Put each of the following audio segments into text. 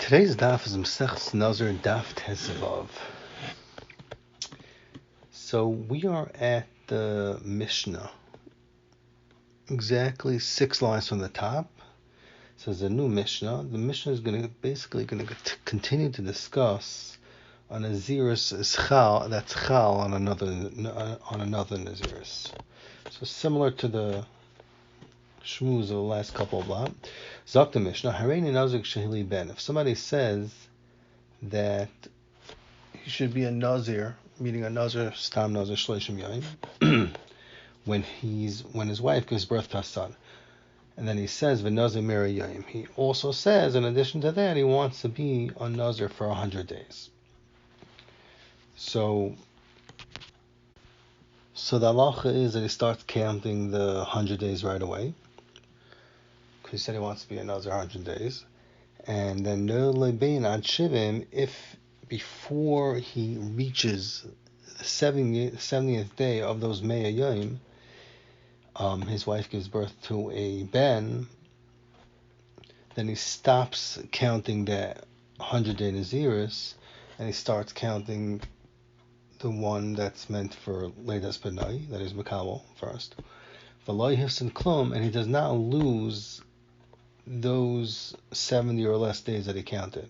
Today's daf is Masechus Nazir Daf Tesvav. So we are at the Mishnah, exactly 6 lines from the top. So it's a new Mishnah. The Mishnah is going to continue to discuss a Nazirus is chal, that's chal on another Nazirus. So similar to the shmooze of the last couple of blot. Zok the Mishnah, Hareini Nazir Shehili Ben. If somebody says that he should be a Nazir, meaning a Nazir, Stam Nazir Shloshim Yom, when his wife gives birth to a son. And then he says, V'Nazir Meri Yom. He also says, in addition to that, he wants to be a Nazir for 100 days. So the halacha is that he starts counting the 100 days right away, because he said he wants to be a Nazir 100 days. And then no lebein ad shivim, if before he reaches the 70th day of those Mea Yom, his wife gives birth to a ben, then he stops counting that 100-day Naziris, and he starts counting the one that's meant for Leidas Benai, that is Makabel, first. V'lo yifsin klum, and he does not lose those 70 or less days that he counted.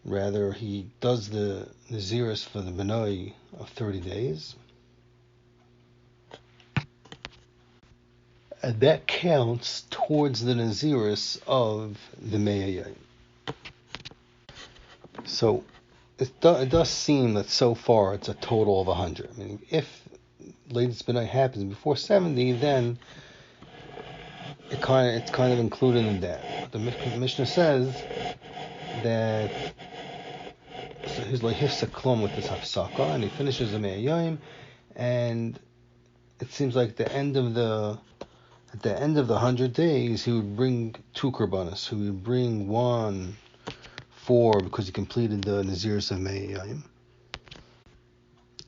Rather, he does the Naziris for the Benai of 30 days. And that counts towards the Naziris of the Mea Yom. So it does seem that so far it's a total of 100. I mean, if Leidas Benai happens before 70, then it's kind of included in that. The Mishnah says that he's like hifsa klum with this hafsaka, and he finishes the Mea Yom, and it seems like at the end of the 100 days, he would bring 2 korbanos. He would bring 1 for because he completed the Naziris of Mea Yom,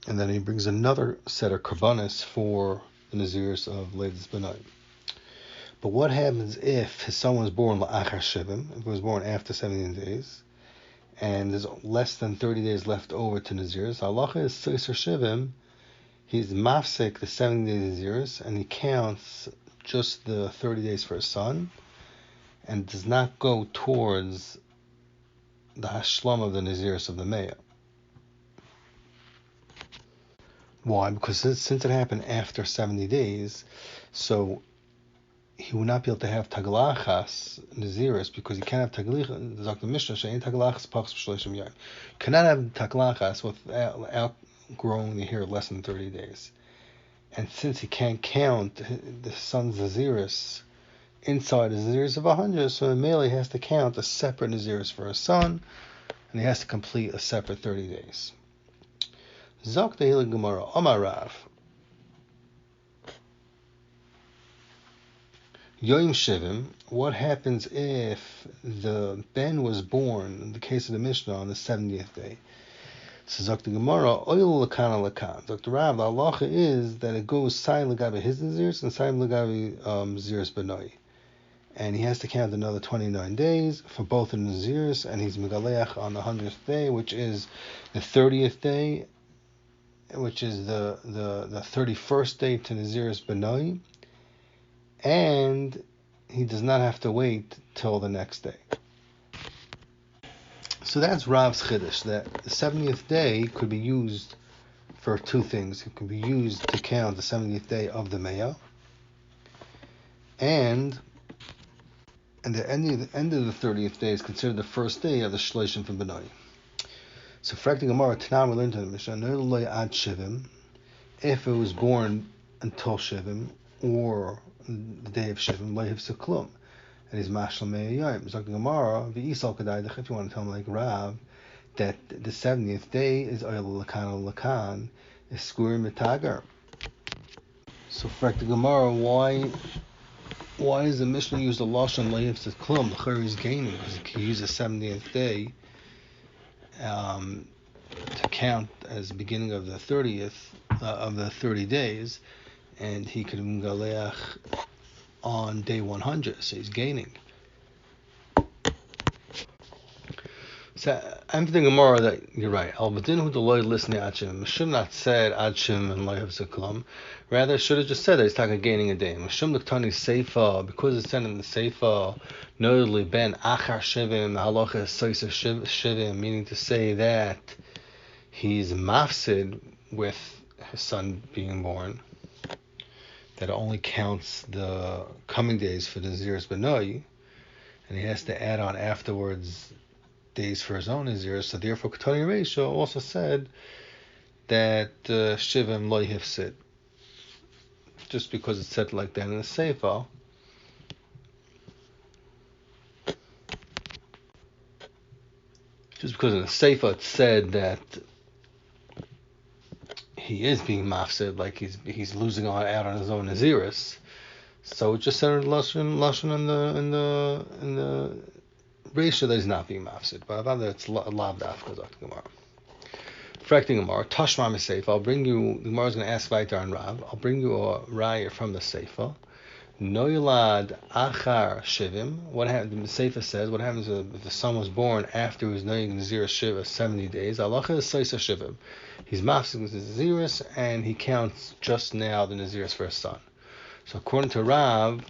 and then he brings another set of korbanos for the Naziris of Leidas Benai. But what happens if his son was born la'achar shivim, if he was born after 17 days, and there's less than 30 days left over to Naziris? Halacha is Seiser Shivim, he's mafsek the 70 days Naziris, and he counts just the 30 days for his son, and does not go towards the hashlam of the Naziris of the Mea. Why? Because since it happened after 70 days, so he will not be able to have taglachas Naziris, because he can't have taglachas. Dr. Mishnah she'ein taglachas pachs b'shloshim yom. Cannot have taglachas without growing the hair less than 30 days. And since he can't count the son's Naziris inside the Naziris of 100, so Mele has to count a separate Naziris for his son, and he has to complete a separate 30 days. Zok Tehila Gemara Amar Rav Yom Shivim. What happens if the ben was born, in the case of the Mishnah, on the 70th day? So Zok the Gemara Oil Lakan Lakan. Dr. Rav, the halacha is that it goes Sai Lagabi his Naziris and Sai Lagabi Naziris Benoi, and he has to count another 29 days for both the Naziris, and he's Megaleach on the 100th day, which is the 30th day, which is the 31st day to Naziris Benoi, and he does not have to wait till the next day. So that's Rav's Chiddush, that the 70th day could be used for 2 things. It could be used to count the 70th day of the Mea, and the end of the 30th day is considered the first day of the Shloshim from Benoi. So for the Gemara, Tanam, we learned in the Mishnah, Nirloi ad Shivim, if it was born until Shivim, or the day of Shivim, Leiv Seklum, and he's Mashal Mea Yom. So the Gemara, V'isal Kedaydach, if you want to tell him like Rav, that the 70th day is Oyel Lakan, is Skurim Mitagar. So for the Gemara, why does the Mishnah use the Lashon Leiv Seklum? The Chur is gaining, because he can use the 70th day to count as the beginning of the 30th of the 30 days, and he could Mgaleach on day 100, so he's gaining. So I'm thinking Gemara that you're right. Al Badin the loy listening Achim should not said Achim and loy Havzakulam. Rather should have just said that he's talking gaining a day. Mishum Laktani Seifa, because it's said in the Seifa, notably Ben Achar Shivim, the halacha is Soisa Shivim, meaning to say that he's mafsid with his son being born. That only counts the coming days for the Naziris Benoi, and he has to add on afterwards days for his own Nazir. So therefore, Ketani Reisha also said that Shivim Loi Hifsid. Just because it's said like that in the Seifa. Just because in the Seifa it said that he is being mafsid, like he's losing out on his own Naziris. So it just said in Lashon in the Reisha that he's not being mafsid. But rather it's lav dafka Dr. Gemara. Frekting Gemara, Tashma Seifa. I'll bring you. The Gemara is going to ask Vaitar and Rav. I'll bring you a raya from the Seifa. Noilad achar shivim. What happened? The Seifa says, what happens if the son was born after he was noying Nazir Shiva 70 days? Allah is Soisa Shivim. He's mafsik with his Naziris, and he counts just now the Naziris for his son. So according to Rav,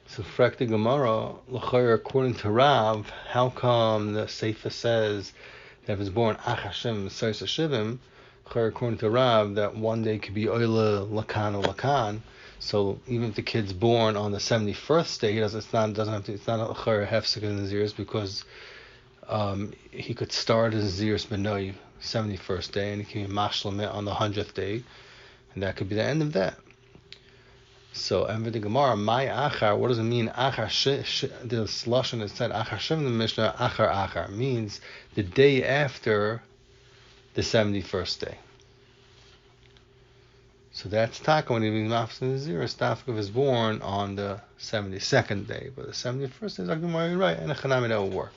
so Frekti Gemara, L'chayr, according to Rav, how come the Seifa says that if it's born Achashim Soisa Shivim? According to Rav, that one day could be Oila Lakan or Lakan. So even if the kid's born on the 71st day, it's not a hefsek in the Naziris, because he could start his Naziris Benoi 71st day, and he can be Mashlamit on the 100th day, and that could be the end of that. So, and with the Gemara, my achar, what does it mean? Achar, the lashon that said achar shem in the Mishnah, achar means the day after the 71st day. So that's taka when he means mafs in the zero. Stafka is born on the 72nd day, but the 71st day is Gemara, you're right, and a chanami that will work.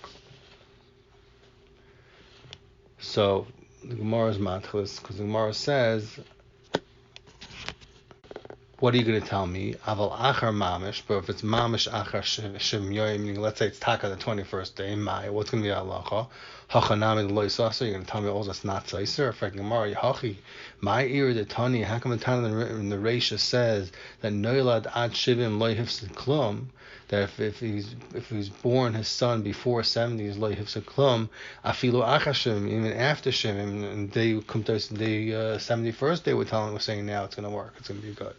So the Gemara is matchlis, because the Gemara says, what are you going to tell me? Aval achar mamish, but if it's mamish achar shim yoyim, meaning let's say it's taka the 21st day, Mai, what's going to be halacha? Hachanami loy sasa, you're going to tell me, oh, that's not saiser? If I can Gemara, Hachi, my ear the Tani, how come the Tani in the Reisha says that noilad ad shivim loy hifsid klum, that if he's born his son before 70 is loy hifsid klum, afilu achashim, even after shivim, and they come to the 71st day, we're saying now it's going to work, it's going to be good.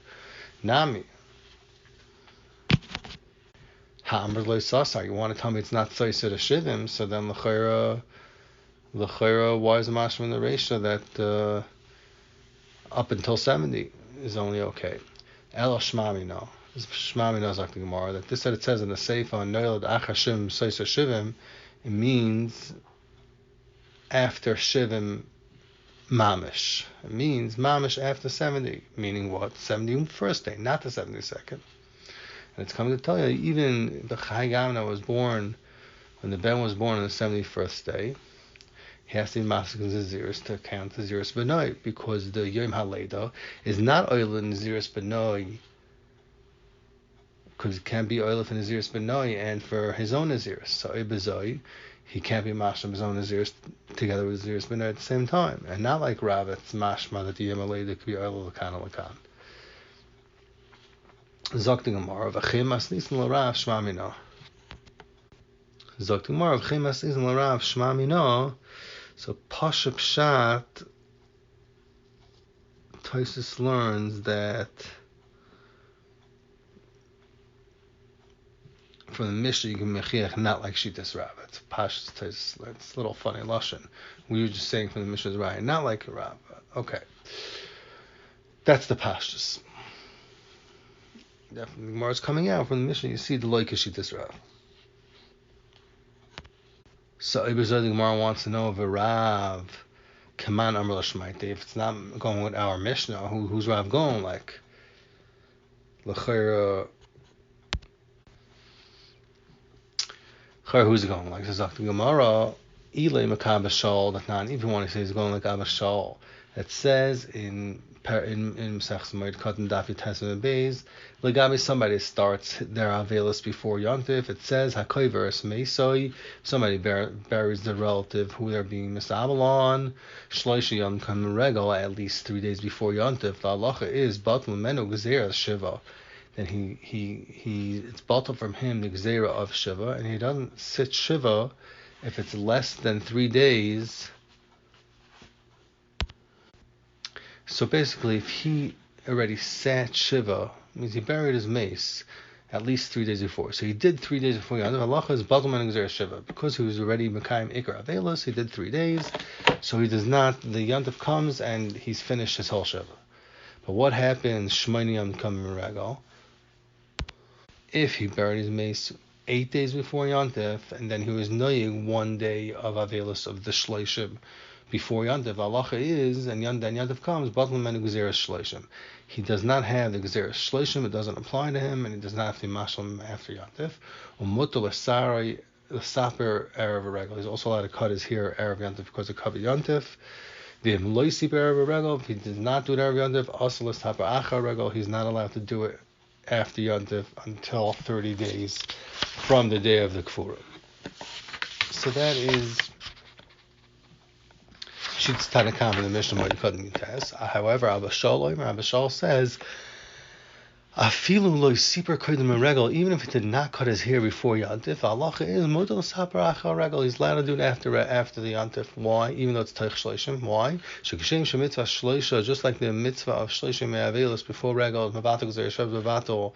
Nami. Ha'amr loy sasa, you want to tell me it's not saiser to shivim, so then l'chayra, why is the mashma in the Reisha that up until 70 is only okay? Ela shmami no. Shmami no is like the Gemara, that this that it says in the Seifa on Noilad Achashim Soisa Shivim, it means after Shivim Mamish. It means Mamish after 70, meaning what? 71st day, not the 72nd. And it's coming to tell you, even the Chai Gamna was born, when the Ben was born on the 71st day, he has to be mafsik Naziris to count the Naziris Benoi, because the Yom HaLeida is not Oila Naziris Benoi, because it can't be Oila for Naziris Benoi and for his own Naziris. So Ibazoi, he can't be mashma his own Naziris together with Naziris Benoi at the same time. And not like Rav, it's mashma that the Yom HaLeida could be Oila Lakan Lakan. Zok the Gemara, V'chim asnisin l'Rav shma mino. Zok the Gemara, V'chim asnisin l'Rav shma mino. So Pasha Pshat, Tosis learns that from the Mishnah you can mechiach not like Shitas Rav. It's Pasha's Tosis. It's a little funny lashon. We were just saying from the Mishnah's right, not like Rav. Okay, that's the Pasha's. Definitely, the Gemara is coming out from the Mishnah. You see the like of Shitas Rav. So Ibazah the Gemara wants to know if a Rav Kaman Amr Lashmaite, if it's not going with our Mishnah, who's Rav going like? L'chayra, who's it going like? So the Gemara, Ilay Makab Shal, that not even when he says he's going like Abba Shal, that says in Mesachs Moed Katan Daf Yomi Nazir, Legabi, somebody starts their Avelis before Yontif. It says Hakoiveris Meisoi, somebody buries the relative who they're being misabel on. Shloisha Yom Kam Regal, at least 3 days before Yontif. The halacha is Batul Menu Gezeras Shiva. Then it's batal from him the Gezerah of Shiva, and he doesn't sit Shiva if it's less than 3 days. So basically, if he already sat Shiva, means he buried his mace at least 3 days before. So he did 3 days before Yontif. Halacha is Batal Men Gezerah Shiva. Because he was already Mekayim Ikar Avelis, he did 3 days. So he does not, the Yontif comes and he's finished his whole Shiva. But what happens, Shmoni Yom Kam Regal, if he buried his mace 8 days before Yontif, and then he was noying 1 day of Avelis of the Shloishim before Yontif, halacha is, and then Yontif comes, Batal Menu Gezeras Shloishim. He does not have the Gezeras Shloishim, it doesn't apply to him, and he does not have to mashal after Yontif. Umutul Asari, the Saper Erev Regal. He's also allowed to cut his hair Erev Yontif because of Kavi Yontif. The Loisip Erev Regal, if he does not do it Erev Yontif, also Saper Acha Regal, he's not allowed to do it after Yontif until 30 days from the day of the Kfura. So that is Shit's Tanakam in the Mishnah Moed Katan Yutes. However, Abba Shaul says, Afilu lo siper kodim regal, even if he did not cut his hair before Yontif, halacha is model saper achar regal. He's allowed to do it after the Yontif. Why? Even though it's teich shloishim. Why? Shekashem shemitzvah shloisha, just like the mitzvah of shloishim me'avelos before regal, mevatel gzer shav mevatel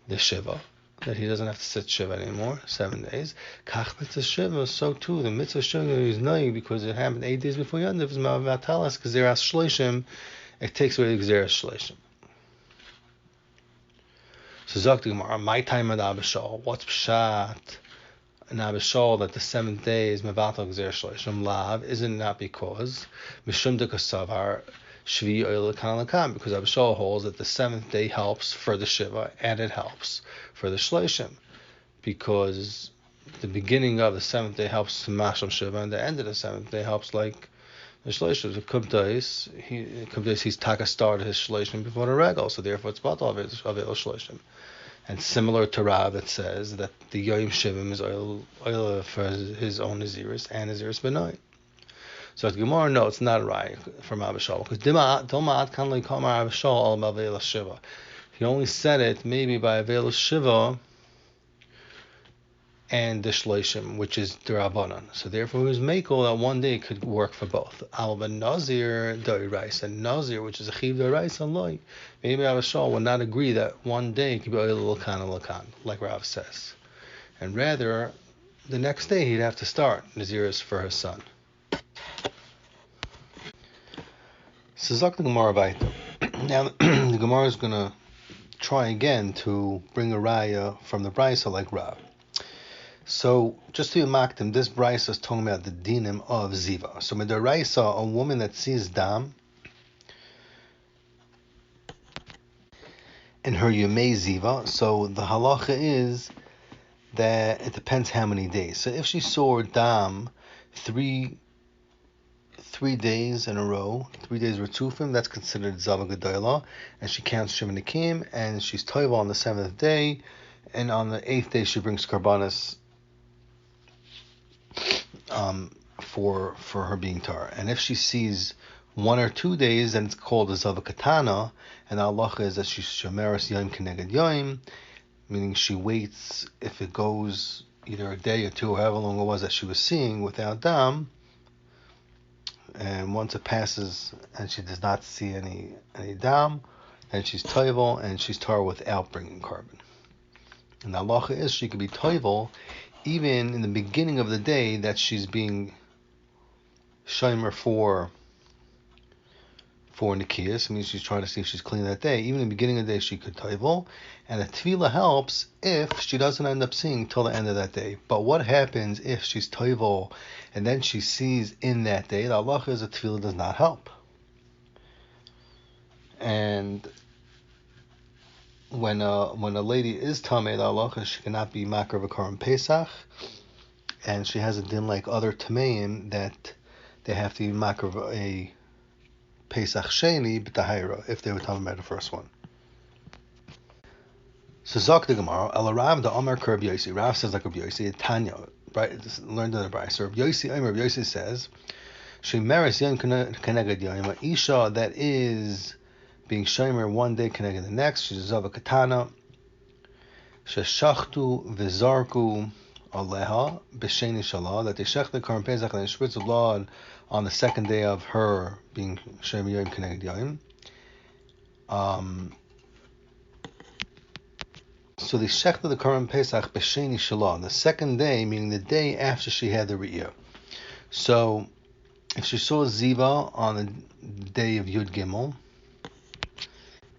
the shiva, that he doesn't have to sit shiva anymore, 7 days. Kach mitzvah shiva, so too the mitzvah shiva is knowing because it happened 8 days before Yontif is mevatalas gzeras shloishim. It takes away the gzeras shloishim. So Zok the Gemara, my time at Abishal, what's Pshat in Abishal that the 7th day is Mevatel Gzer Shloishim Lav? Isn't that because Mishum de Kasavar Shvi Oil Kan, because Abishal holds that the 7th day helps for the Shiva and it helps for the Shloishim, because the beginning of the 7th day helps to Mashal Shiva and the end of the 7th day helps like the Shloishim. The Kubdais, he's Taka started his Shloishim before the Regal, so therefore it's Batal Avel Shloishim. And similar to Rav, that says that the Yoim Shivim is oil for his own Naziris and Naziris Benoi. So at Gemara, no, it's not right from Abishal, because Dilma can only call Abishal all about Avela Shiva. He only said it maybe by Avela Shiva and the Shloishim, which is the Rabbanan. So therefore, he was Mekel that 1 day could work for both. Al ben Nazir Doirais, and Nazir, which is a Chiv Doirais Aloi. Maybe Avishal would not agree that 1 day could be Oil Lakan, like Rav says. And rather, the next day he'd have to start Naziris for his son. So Zok the Gemara Baita. Now, the Gemara is going to try again to bring a Raya from the Brisa like Rav. So, just to maktim, this brisa is talking about the dinim of ziva. So, midaraisa, a woman that sees dam in her yumei ziva, so the halacha is that it depends how many days. So, if she saw dam three days in a row, 3 days retufim, that's considered zava gedola, and she counts shivim nikim, and she's toiva on the 7th day, and on the 8th day she brings karbanis for her being tar. And if she sees 1 or 2 days, then it's called a zava katana, and the halacha is that she's shomeres yom keneged yom, meaning she waits if it goes either a day or 2, or however long it was that she was seeing without dam, and once it passes and she does not see any dam, then she's toivel and she's tar without bringing carbon. And the halacha is she could be toivel even in the beginning of the day that she's being shomer for Nikias. I mean, she's trying to see if she's clean that day. Even in the beginning of the day, she could toivel. And the tefillah helps if she doesn't end up seeing till the end of that day. But what happens if she's toivel and then she sees in that day? The halacha is that tefillah does not help. And when a lady is tamei, the halacha, she cannot be makar v'karim Pesach, and she has a din like other tameim that they have to be makar a Pesach Sheni b'Tahira if they were talking about the first one. So Zok the Gemara, El Rav the Omer Kerb Yosi. Rav says like Rabbi Yosi, Tanya, right? Learned in the Bryce. So Rabbi Yosi says, Shemeres Yom Keneged Yom, Isha that is being Shomer one day Keneged the next. She's Zava Katana. Sheshachtu v'zarku aleha b'sheni shalah, that they shech the Karm Pesach and they spritz the blood on the second day of her being Shomer Yom Keneged Yom. So they shechted the Karm Pesach b'sheni shalah, the second day, meaning the day after she had the Riyah. So if she saw Ziva on the day of Yud Gimel,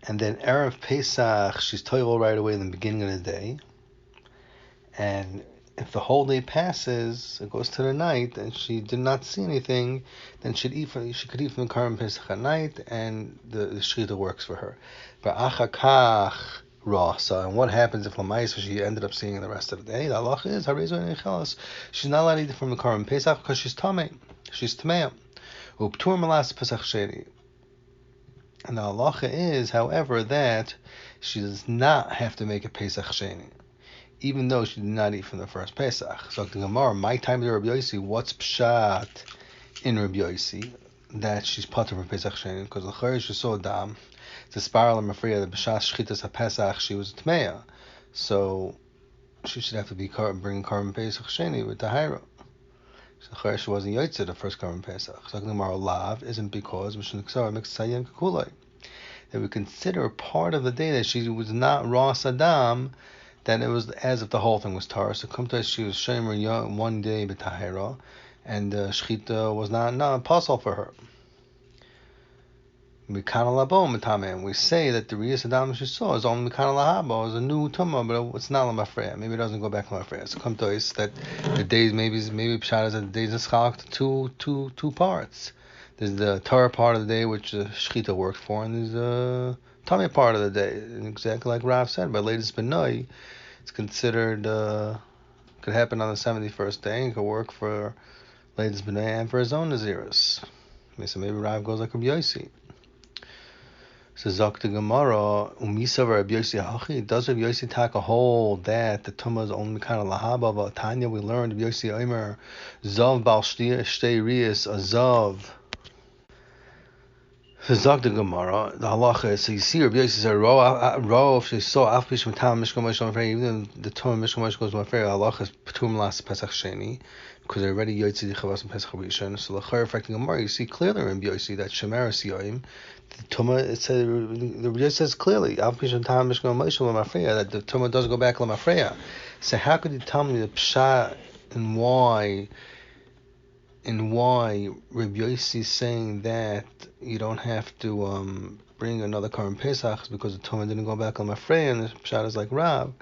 and then Erev Pesach, she's toivel right away in the beginning of the day, and if the whole day passes, it goes to the night, and she did not see anything, then she could eat from the Karm Pesach at night, and the Shechita works for her. But Achakach Rasa, and what happens if Lamais she ended up seeing the rest of the day? The halacha is she's not allowed to eat from the Karm Pesach because she's tamei. She's tamei. Uptur malas Pesach Sheni. And the halacha is, however, that she does not have to make a Pesach Sheni, even though she did not eat from the first Pesach. So the Gemara, my time to Rabbi Yosi, what's pshat in Rabbi Yosi that she's patur from Pesach Sheni? Because the Chayr she saw dam, the spiral and mafriya, the b'shas shchitas haPesach, she was tmeya, so she should have to be bringing Karban Pesach Sheni with the Tahira. So the Chayr she wasn't yotzei the first Karban Pesach. So the Gemara lav isn't because that we consider part of the day that she was not Ras Adam, then it was as if the whole thing was Torah. So come to us, she was Shomer one day b'Tahira, and Shechita was not a puzzle for her. We say that the Riyas Adam she saw is only Mikana Lahabo, is a new Tumah, but it's not Lamafreya. Maybe it doesn't go back to Lamafreya. So come to us that the days, maybe Pshat is that the days is chalak to two parts. There's the Torah part of the day which the Shechita works for, and there's the Tumah part of the day. And exactly like Rav said, by latest Benoi, it's considered could happen on the 71st day and could work for latest Benoi and for his own Naziris. So maybe Rav goes like Rabbi Yosi. So Zok the Gemara, Umisa Rabbi Yosi Hachi, does Rabbi Yosi take a hold that the Tumah is only kind of lahaba? But Tanya, we learned Rabbi Yosi Omer, Zav Bal Shtei Riyas Azav. So Zok the Gemara, the halacha is, so you see Rabbi Yosi said, Ro, if she saw Afpish Matam Mishkol Mishkol Mafrei, even the Tumah Mishkol Mishkol Mafrei, halacha is Patum Las Pesach Sheni, because they're already Yotzi the Chavas and Pesach Rishon. So the Chayr affecting Gemara, you see clearly in Rabbi Yosi that Shemeres Yoim, the Tumah, it says, the Rabbi Yosi says clearly, Afpish Matam Mishkol Mishkol Mafrei, that the Tumah does go back to Mafrei. So how could you tell me the Pshat and why Rabbi Yosi is saying that you don't have to bring another Karban Pesach because the Tumah didn't go back on Mafrei, and the Pshat is like Rav.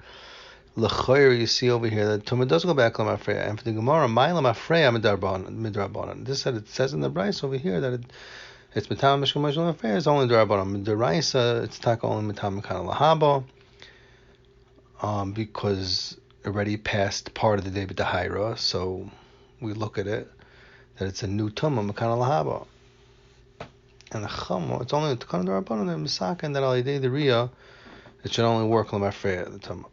L'chayr, you see over here that Tumah does go back on Mafrei, and for the Gemara, Ma'ila Mafrei midrabanan. This said, it says in the Bryce over here that it's Matam Mishkol Mishkol Mafrei, it's only Darabanan. Midaraisa, it's taka only Matam Mekana Lahaba, because already passed part of the day with the Hira, so we look at it that it's a new Tumah Mekana Lahaba. And the Chamo, it's only the Takana Darabanan and Misaka, and that al the Riyah, it should only work on Mafrei, the Tumah.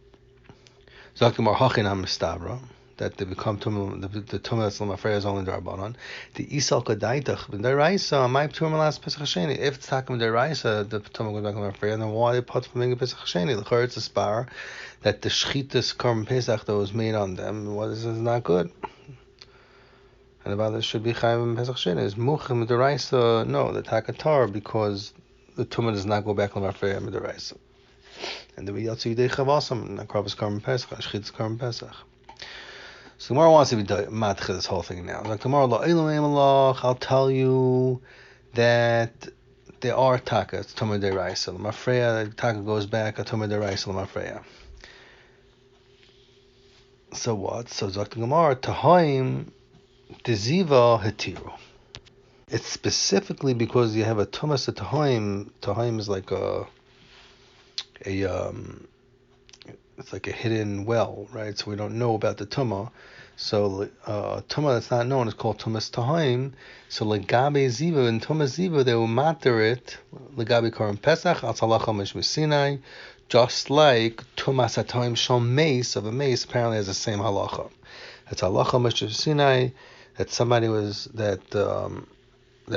Zakimar Hachinam Mistabra, that they become Tumah, the Tumah that's Lamafreya is only Darabanan. The Isal Kadaitach, but Daraisa, my Tumah last Pesach Sheni. If it's Takim Daraisa, the Tumah goes back to Lamafreya, then why they put from being a Pesach Sheni? The Chayr, it's a spar that the Shchitas Karm Pesach that was made on them, this is not good. And about this should be Chayim Pesach Sheni. Is Muchim Daraisa, no, the Takatar, because the Tumah does not go back to Lamafreya Daraisa. And the Yatsi Yidei Chavasam, and the Krabas Karm Pesach, Shchitas Karm Pesach. So Gemara wants to be matcha this whole thing now. Like tomorrow, I'll tell you that there are taka, it's Tumah Deraisa. L'mafreya, the taka goes back, a Tumah Deraisa, L'mafreya. So what? So Dr. Gemara, Tahaim, Deziva, Hetiru. It's specifically because you have a Tumas Tahaim. Tahaim is like a it's like a hidden well, right? So we don't know about the tumah. So tumah that's not known is called tumas tahaim. So legabe ziva and tumah ziva they will matter it legabe karam pesach al salacha mishmi Sinai, just like tumas tahaim shal mace of a mace apparently has the same halacha. It's halacha mishmi Sinai that somebody was that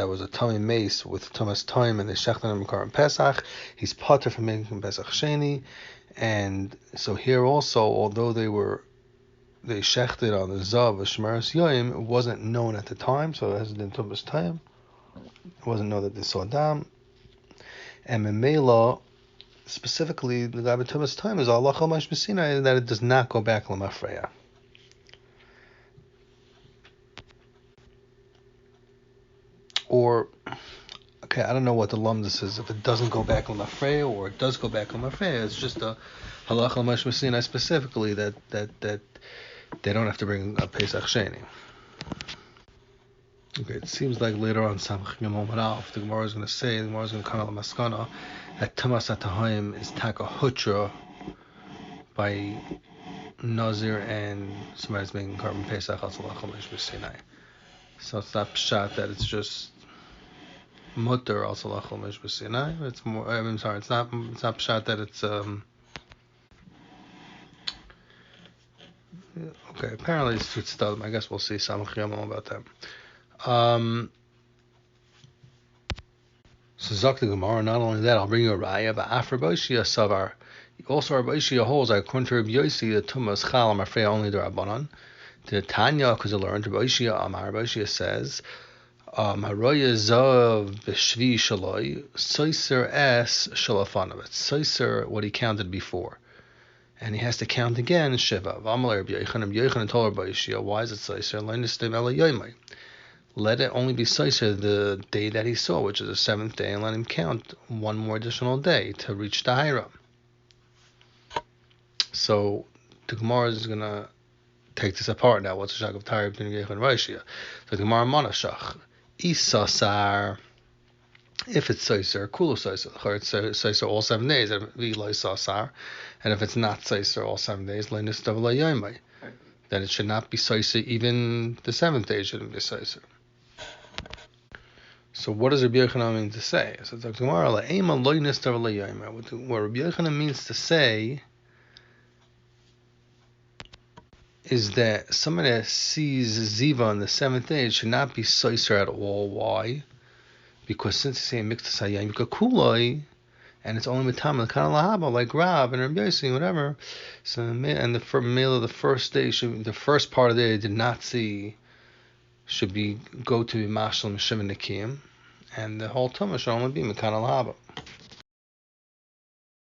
was a tummy mace with tumas tahaim and they shechted him karam pesach. He's potter from making pesach sheni. And so here also, although they shechted on the zav of Shemaras Yoim, it wasn't known at the time, so it hasn't been Tumas time. It wasn't known that they saw dam. And Memela, specifically, the guy Tumas time is Allah Chamash B'Sinai, that it does not go back Lamafreya. Or, okay, I don't know what the lumdus is, if it doesn't go back Lamafreya or it does go back Lamafreya. It's just a Halach Chamash B'Sinai specifically that they don't have to bring a Pesach Sheni. Okay, it seems like later on, Samach Yom Alf, the Gemara is going to say, the Gemara is going to come out of Maskana, that Tumas Atahayim is Taka Hutra by Nazir and somebody's making carbon Pesach al Salach Chomesh B'Sinai. So it's not pshat that it's just Mutter al Salach Chomesh B'Sinai. It's more. I'm sorry, it's not pshat that it's okay, apparently it's Tzitzadim. I guess we'll see Samach Yom about that. So Zok the Gemara, not only that, I'll bring you a raya, but Afar Boishia Savar. Also, Rabbi Boishia holds, according to Rabbi Yossi, the Tumas Chal Amafrei only the Rabbanon. The Tanya, because I learned, Rabbi Boishia Amar, Rabbi Boishia says, Haroya Zav B'Shvi Shaloi, Soiser Es Shalafanov. It's Soiser, what he counted before. And he has to count again, Shiva. V'amalei Rabbi Yochanan, Rabbi Yochanan told Rabbi Boishia, why is it Soiser? Leinistim Ela Yoimai. Let it only be Soiser the day that he saw, which is the seventh day, and let him count one more additional day to reach the Hira. So the Gemara is going to take this apart now. What's the shak of Tarib between Yechon and Raishia? The Gemara Monashach. Isasar, if it's Soiser, Kulu Soiser. It's Soiser all 7 days, and if it's not Soiser all 7 days, then it should not be Soiser, even the 7th day shouldn't be Soiser. So what does Rabbi Yochanan mean to say? So it's like Gemara, what Rabbi Yochanan means to say is that somebody that sees Ziva on the 7th day should not be Soiser at all. Why? Because since it's saying Miktas Hayayim Kuloi, and it's only Mitam L'Kan Lahaba, like Rab and Rabbi Yossi, whatever. So, and the male of the first day, the first part of the day did not see, should go to Mashal Meshivin Nikim, and the whole Tumah should only be Mikan Lahaba.